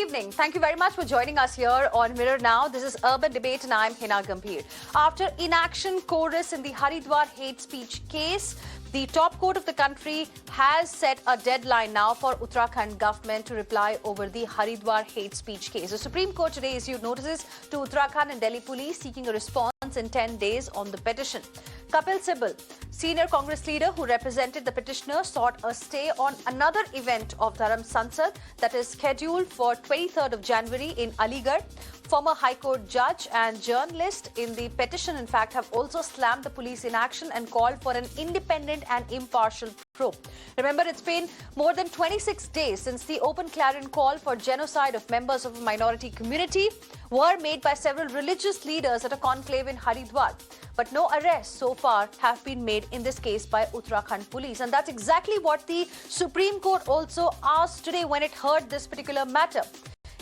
evening. Thank you very much for joining us here on Mirror Now. This is Urban Debate and I'm Hina Gambhir. After inaction chorus in the Haridwar hate speech case, the top court of the country has set a deadline now for Uttarakhand government to reply over the Haridwar hate speech case. The Supreme Court today issued notices to Uttarakhand and Delhi police seeking a response in 10 days on the petition. Kapil Sibal, senior Congress leader who represented the petitioner, sought a stay on another event of Dharam Sansad that is scheduled for 23rd of January in Aligarh. Former High Court judge and journalist in the petition, in fact, have also slammed the police inaction and called for an independent and impartial probe. Remember, it's been more than 26 days since the open clarion call for genocide of members of a minority community were made by several religious leaders at a conclave in Haridwar. But no arrests so far have been made in this case by Uttarakhand police. And that's exactly what the Supreme Court also asked today when it heard this particular matter.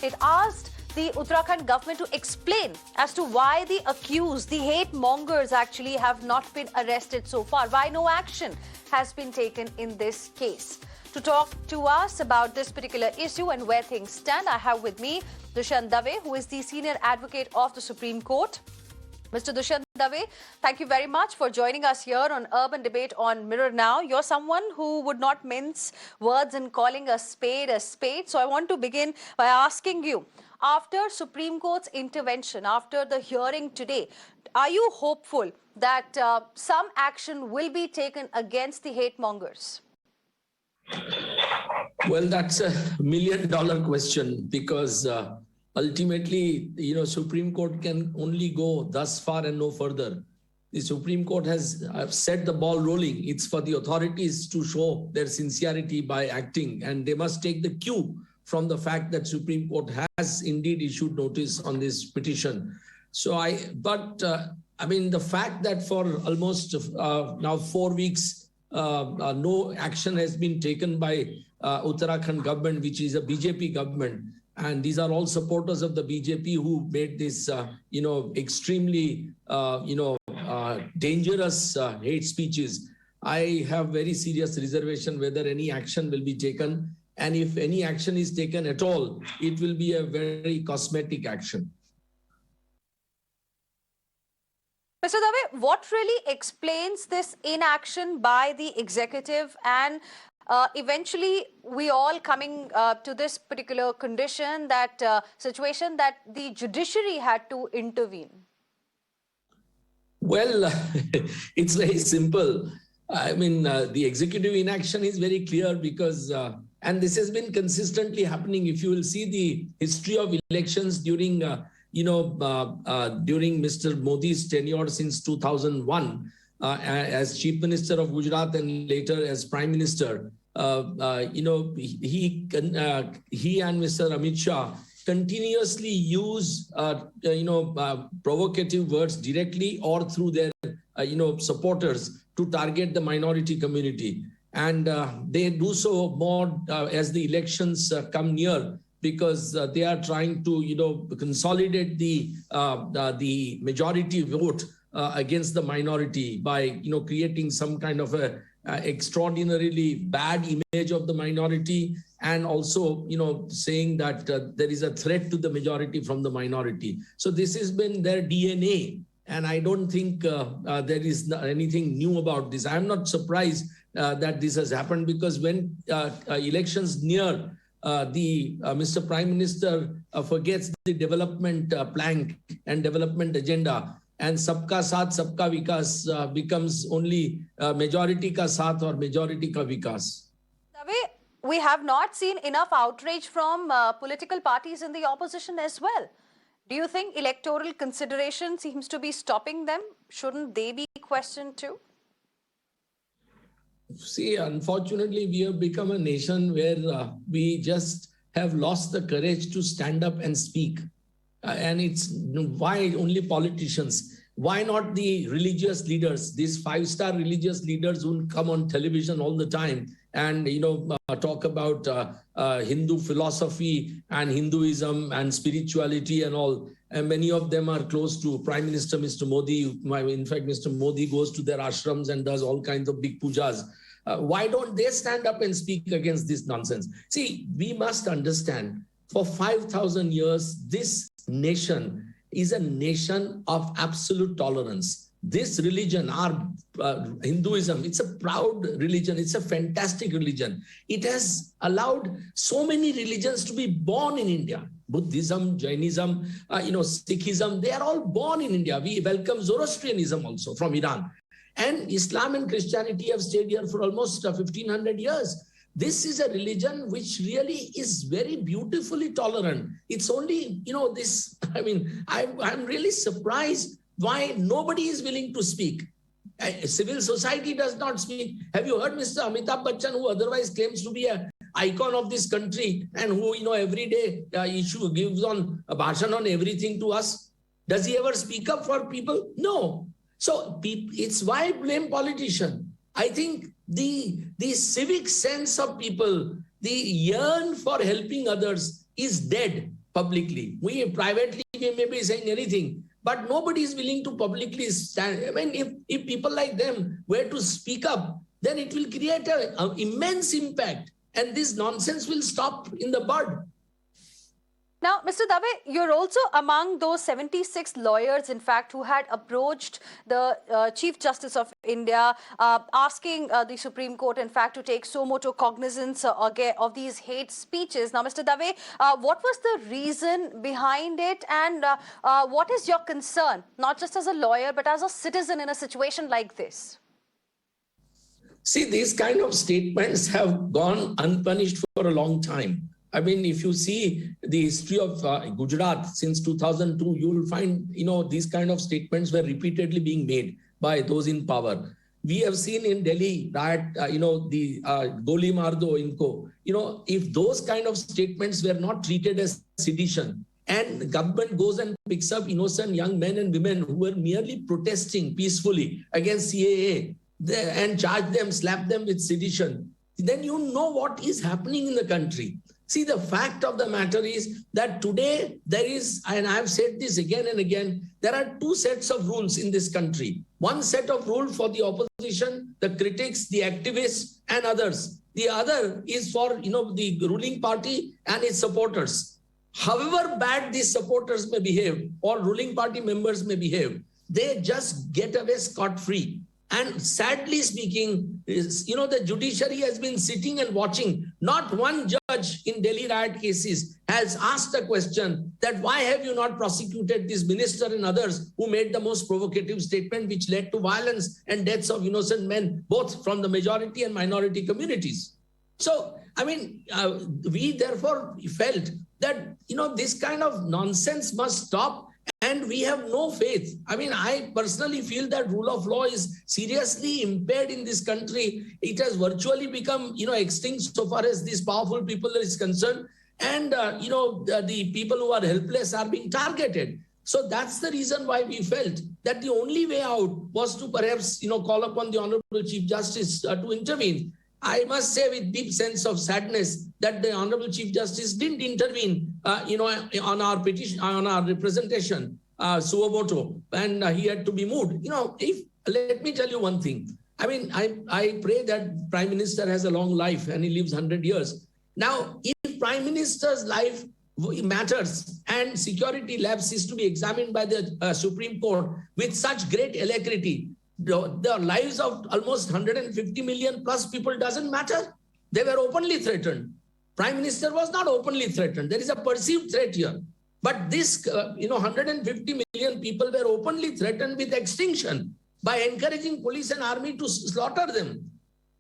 It asked the Uttarakhand government to explain as to why the accused, the hate mongers, actually have not been arrested so far, why no action has been taken in this case. To talk to us about this particular issue and where things stand, I have with me Dushyant Dave, who is the senior advocate of the Supreme Court. Mr. Dushyant Dave, thank you very much for joining us here on Urban Debate on Mirror Now. You're someone who would not mince words in calling a spade. So I want to begin by asking you, after Supreme Court's intervention, after the hearing today, are you hopeful that some action will be taken against the hate mongers? Well, that's $1 million question because ultimately, Supreme Court can only go thus far and no further. The Supreme Court has set the ball rolling. It's for the authorities to show their sincerity by acting, and they must take the cue from the fact that Supreme Court has indeed issued notice on this petition. The fact that for almost now 4 weeks, no action has been taken by Uttarakhand government, which is a BJP government, and these are all supporters of the BJP who made this, extremely, dangerous hate speeches. I have very serious reservation whether any action will be taken. And if any action is taken at all, it will be a very cosmetic action. Mr. Dave, what really explains this inaction by the executive and eventually we all coming to this particular condition, that situation that the judiciary had to intervene? Well, it's very simple. The executive inaction is very clear because and this has been consistently happening. If you will see the history of elections during, during Mr. Modi's tenure since 2001, as Chief Minister of Gujarat and later as Prime Minister, he and Mr. Amit Shah continuously use, provocative words directly or through their, supporters to target the minority community. And they do so more as the elections come near because they are trying to, consolidate the majority vote against the minority by, creating some kind of a extraordinarily bad image of the minority and also, saying that there is a threat to the majority from the minority. So this has been their DNA. And I don't think there is anything new about this. I'm not surprised that this has happened because when elections near, Mr. Prime Minister forgets the development plank and development agenda, and Sabka Saath, Sabka Vikas becomes only majority ka saath or majority ka vikas. We have not seen enough outrage from political parties in the opposition as well. Do you think electoral consideration seems to be stopping them? Shouldn't they be questioned too? See, unfortunately, we have become a nation where we just have lost the courage to stand up and speak. And it's why only politicians? Why not the religious leaders, these 5-star religious leaders who come on television all the time and, talk about Hindu philosophy and Hinduism and spirituality and all. And many of them are close to Prime Minister, Mr. Modi. In fact, Mr. Modi goes to their ashrams and does all kinds of big pujas. Why don't they stand up and speak against this nonsense? See, we must understand for 5,000 years, this nation is a nation of absolute tolerance. This religion, our Hinduism, it's a proud religion. It's a fantastic religion. It has allowed so many religions to be born in India. Buddhism, Jainism, Sikhism, they are all born in India. We welcome Zoroastrianism also from Iran. And Islam and Christianity have stayed here for almost 1,500 years. This is a religion which really is very beautifully tolerant. It's only, I'm really surprised why nobody is willing to speak. Civil society does not speak. Have you heard Mr. Amitabh Bachchan, who otherwise claims to be an icon of this country and who, every day gives on a bhashan on everything to us? Does he ever speak up for people? No. So it's why I blame politicians. I think the civic sense of people, the yearn for helping others is dead publicly. We privately we may be saying anything, but nobody is willing to publicly stand. I mean, if people like them were to speak up, then it will create an immense impact, and this nonsense will stop in the bud. Now, Mr. Dave, you're also among those 76 lawyers, in fact, who had approached the Chief Justice of India, asking the Supreme Court, in fact, to take suo motu cognizance of these hate speeches. Now, Mr. Dave, what was the reason behind it, and what is your concern, not just as a lawyer, but as a citizen in a situation like this? See, these kind of statements have gone unpunished for a long time. I mean, if you see the history of Gujarat since 2002, you will find, these kind of statements were repeatedly being made by those in power. We have seen in Delhi that, the Goli Mardo Inko, if those kind of statements were not treated as sedition, and the government goes and picks up innocent young men and women who were merely protesting peacefully against CAA and charge them, slap them with sedition, then you know what is happening in the country. See, the fact of the matter is that today there is, and I've said this again and again, there are two sets of rules in this country. One set of rules for the opposition, the critics, the activists, and others. The other is for, the ruling party and its supporters. However bad these supporters may behave or ruling party members may behave, they just get away scot-free. And sadly speaking, the judiciary has been sitting and watching. Not one judge in Delhi riot cases has asked the question that why have you not prosecuted this minister and others who made the most provocative statement which led to violence and deaths of innocent men, both from the majority and minority communities. So, I mean, we therefore felt that, this kind of nonsense must stop. And we have no faith. I mean, I personally feel that rule of law is seriously impaired in this country. It has virtually become, extinct so far as these powerful people is concerned. And, the people who are helpless are being targeted. So that's the reason why we felt that the only way out was to perhaps, call upon the Honorable Chief Justice to intervene. I must say with deep sense of sadness that the Honorable Chief Justice didn't intervene, on our petition, on our representation, suo motu, and he had to be moved. Let me tell you one thing. I mean, I pray that Prime Minister has a long life and he lives 100 years. Now, if Prime Minister's life matters and security lapse is to be examined by the Supreme Court with such great alacrity, the lives of almost 150 million plus people doesn't matter. They were openly threatened. Prime Minister was not openly threatened. There is a perceived threat here. But this, 150 million people were openly threatened with extinction by encouraging police and army to slaughter them.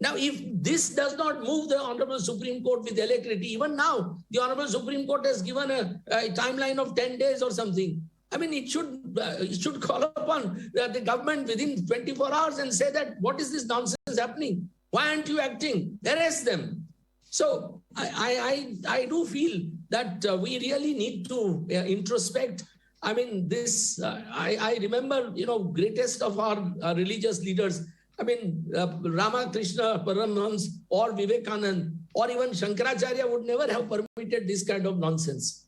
Now, if this does not move the Honorable Supreme Court with alacrity, even now, the Honorable Supreme Court has given a timeline of 10 days or something. I mean, it should call upon the government within 24 hours and say that, what is this nonsense happening? Why aren't you acting? Arrest them. So I do feel that we really need to introspect. I mean, this, I remember, greatest of our religious leaders, I mean, Ramakrishna Paramhans or Vivekanand or even Shankaracharya would never have permitted this kind of nonsense.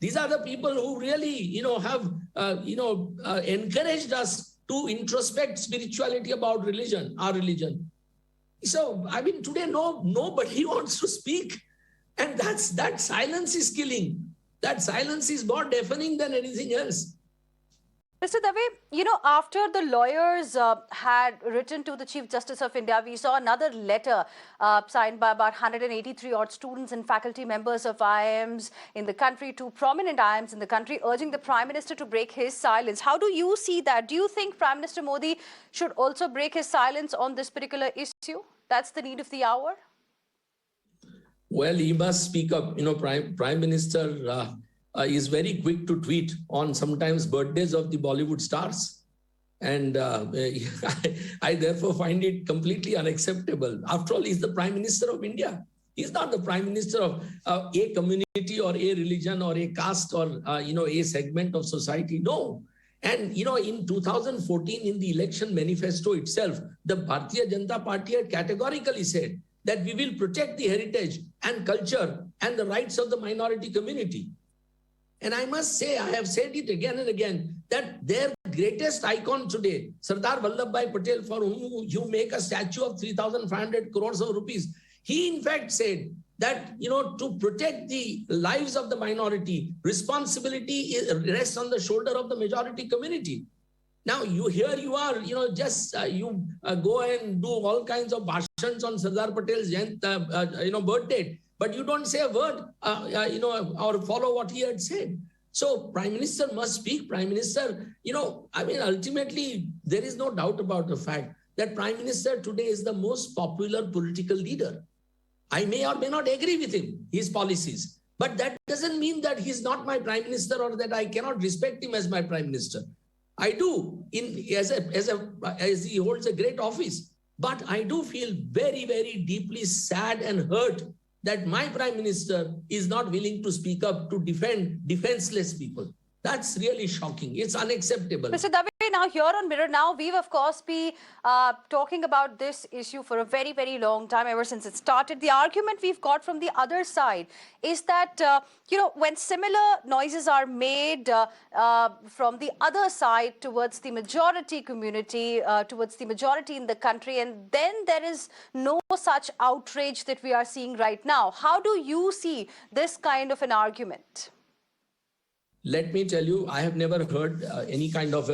These are the people who really, have, encouraged us to introspect spirituality about religion, our religion. So, I mean, today, nobody wants to speak. And that silence is killing. That silence is more deafening than anything else. Mr. Dave, after the lawyers had written to the Chief Justice of India, we saw another letter signed by about 183 odd students and faculty members of IIMs in the country, to prominent IIMs in the country, urging the Prime Minister to break his silence. How do you see that? Do you think Prime Minister Modi should also break his silence on this particular issue? That's the need of the hour? Well, he must speak up. Prime Minister is very quick to tweet on sometimes birthdays of the Bollywood stars. And I therefore find it completely unacceptable. After all, he's the Prime Minister of India. He's not the Prime Minister of a community or a religion or a caste or, a segment of society. No. And, in 2014, in the election manifesto itself, the Bharatiya Janata Party had categorically said that we will protect the heritage and culture and the rights of the minority community. And I must say, I have said it again and again, that their greatest icon today, Sardar Vallabhbhai Patel, for whom you make a statue of 3,500 crores of rupees, he in fact said that, to protect the lives of the minority, responsibility rests on the shoulder of the majority community. Now, you are, you go and do all kinds of bhashans on Sardar Patel's birthday, but you don't say a word, or follow what he had said. So Prime Minister must speak. Prime Minister, ultimately, there is no doubt about the fact that Prime Minister today is the most popular political leader. I may or may not agree with him, his policies, but that doesn't mean that he's not my Prime Minister or that I cannot respect him as my Prime Minister. I do, as he holds a great office, but I do feel very, very deeply sad and hurt that my Prime Minister is not willing to speak up to defend defenseless people. That's really shocking. It's unacceptable. Mr. Dave, now here on Mirror Now, we've of course been talking about this issue for a very, very long time, ever since it started. The argument we've got from the other side is that, when similar noises are made from the other side towards the majority community, towards the majority in the country, and then there is no such outrage that we are seeing right now. How do you see this kind of an argument? Let me tell you, I have never heard any kind of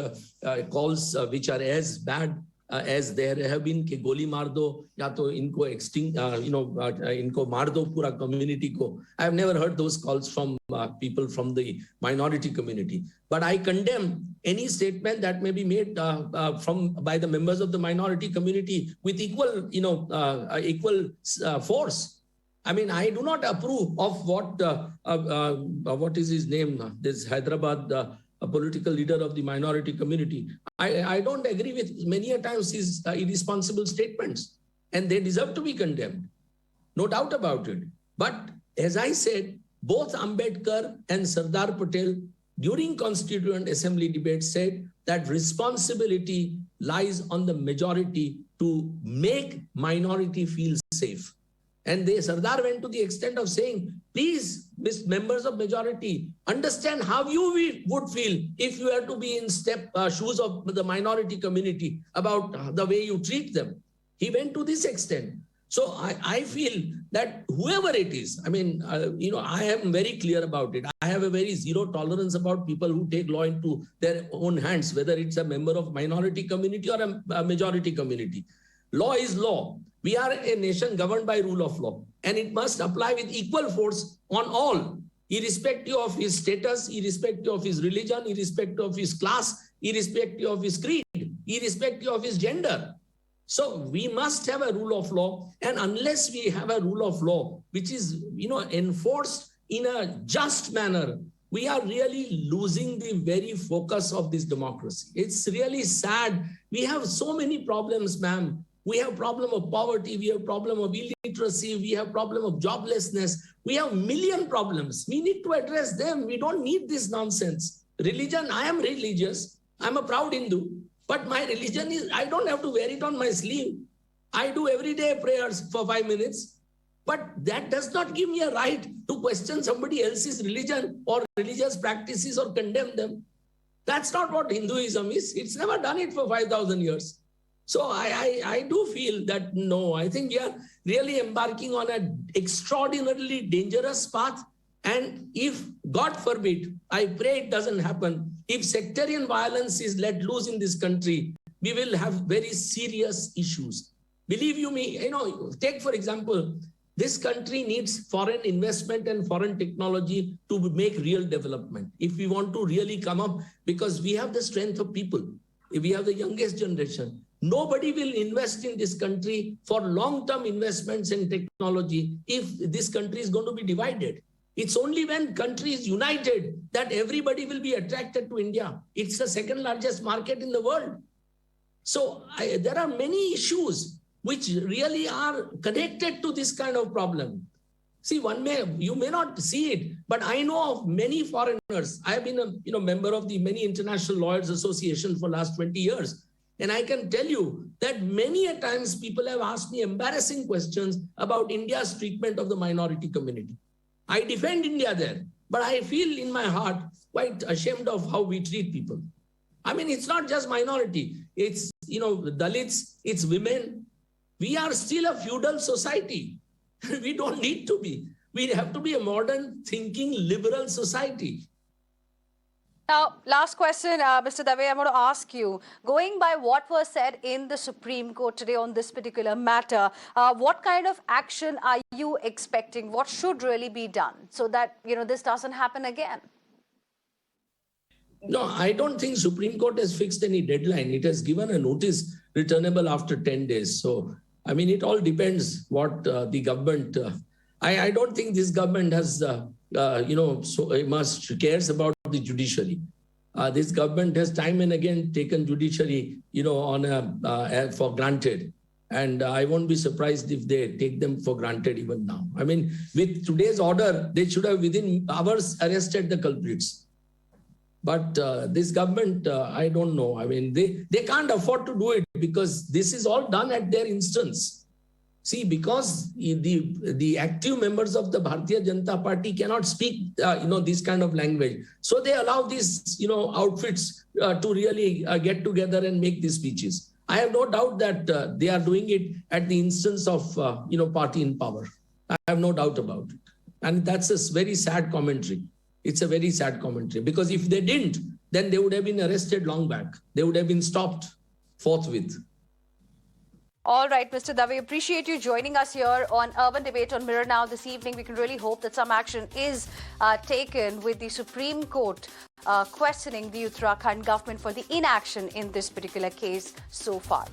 calls which are as bad as there have been कि गोली मार दो या तो इनको extinct, इनको मार दो पूरा community को. I have never heard those calls from people from the minority community. But I condemn any statement that may be made by the members of the minority community with equal force. I do not approve of what is his name, this Hyderabad political leader of the minority community. I don't agree with many a times his irresponsible statements, and they deserve to be condemned. No doubt about it. But as I said, both Ambedkar and Sardar Patel during Constituent Assembly debate said that responsibility lies on the majority to make minority feel safe. And Sardar went to the extent of saying, please, members of majority, understand how you would feel if you were to be in shoes of the minority community about the way you treat them. He went to this extent. So I feel that whoever it is, I am very clear about it. I have a very zero tolerance about people who take law into their own hands, whether it's a member of minority community or a majority community. Law is law. We are a nation governed by rule of law, and it must apply with equal force on all, irrespective of his status, irrespective of his religion, irrespective of his class, irrespective of his creed, irrespective of his gender. So we must have a rule of law, and unless we have a rule of law which is enforced in a just manner, we are really losing the very focus of this democracy. It's really sad. We have so many problems, ma'am. We have problem of poverty, we have problem of illiteracy, we have problem of joblessness, we have million problems. We need to address them. We don't need this nonsense. Religion, I am religious. I'm a proud Hindu, but my religion is, I don't have to wear it on my sleeve. I do everyday prayers for 5 minutes, but that does not give me a right to question somebody else's religion or religious practices or condemn them. That's not what Hinduism is. It's never done it for 5,000 years. So I do feel that, no, I think really embarking on an extraordinarily dangerous path. And if, God forbid, I pray it doesn't happen, if sectarian violence is let loose in this country, we will have very serious issues. Believe you me, take for example, this country needs foreign investment and foreign technology to make real development. If we want to really come up, because we have the strength of people, if we have the youngest generation, nobody will invest in this country for long-term investments in technology if this country is going to be divided. It's only when country is united that everybody will be attracted to India. It's the second largest market in the world. So there are many issues which really are connected to this kind of problem. See, you may not see it, but I know of many foreigners. I have been a member of the many international lawyers associations for the last 20 years. And I can tell you that many a times people have asked me embarrassing questions about India's treatment of the minority community. I defend India there, but I feel in my heart quite ashamed of how we treat people. I mean, it's not just minority. It's, Dalits, it's women. We are still a feudal society. We don't need to be. We have to be a modern thinking liberal society. Now, last question, Mr. Dave, I'm going to ask you, going by what was said in the Supreme Court today on this particular matter, what kind of action are you expecting? What should really be done so that, this doesn't happen again? No, I don't think Supreme Court has fixed any deadline. It has given a notice returnable after 10 days. So, I mean, it all depends what the government... I don't think this government has, so much cares about the judiciary. This government has time and again taken judiciary, for granted. And I won't be surprised if they take them for granted even now. I mean, with today's order, they should have within hours arrested the culprits. But this government, I don't know. I mean, they can't afford to do it because this is all done at their instance. See, because the active members of the Bharatiya Janata Party cannot speak, this kind of language. So they allow these, outfits to really get together and make these speeches. I have no doubt that they are doing it at the instance of, party in power. I have no doubt about it. And that's a very sad commentary. It's a very sad commentary because if they didn't, then they would have been arrested long back. They would have been stopped forthwith. All right, Mr. Dave, appreciate you joining us here on Urban Debate on Mirror Now this evening. We can really hope that some action is taken with the Supreme Court questioning the Uttarakhand government for the inaction in this particular case so far.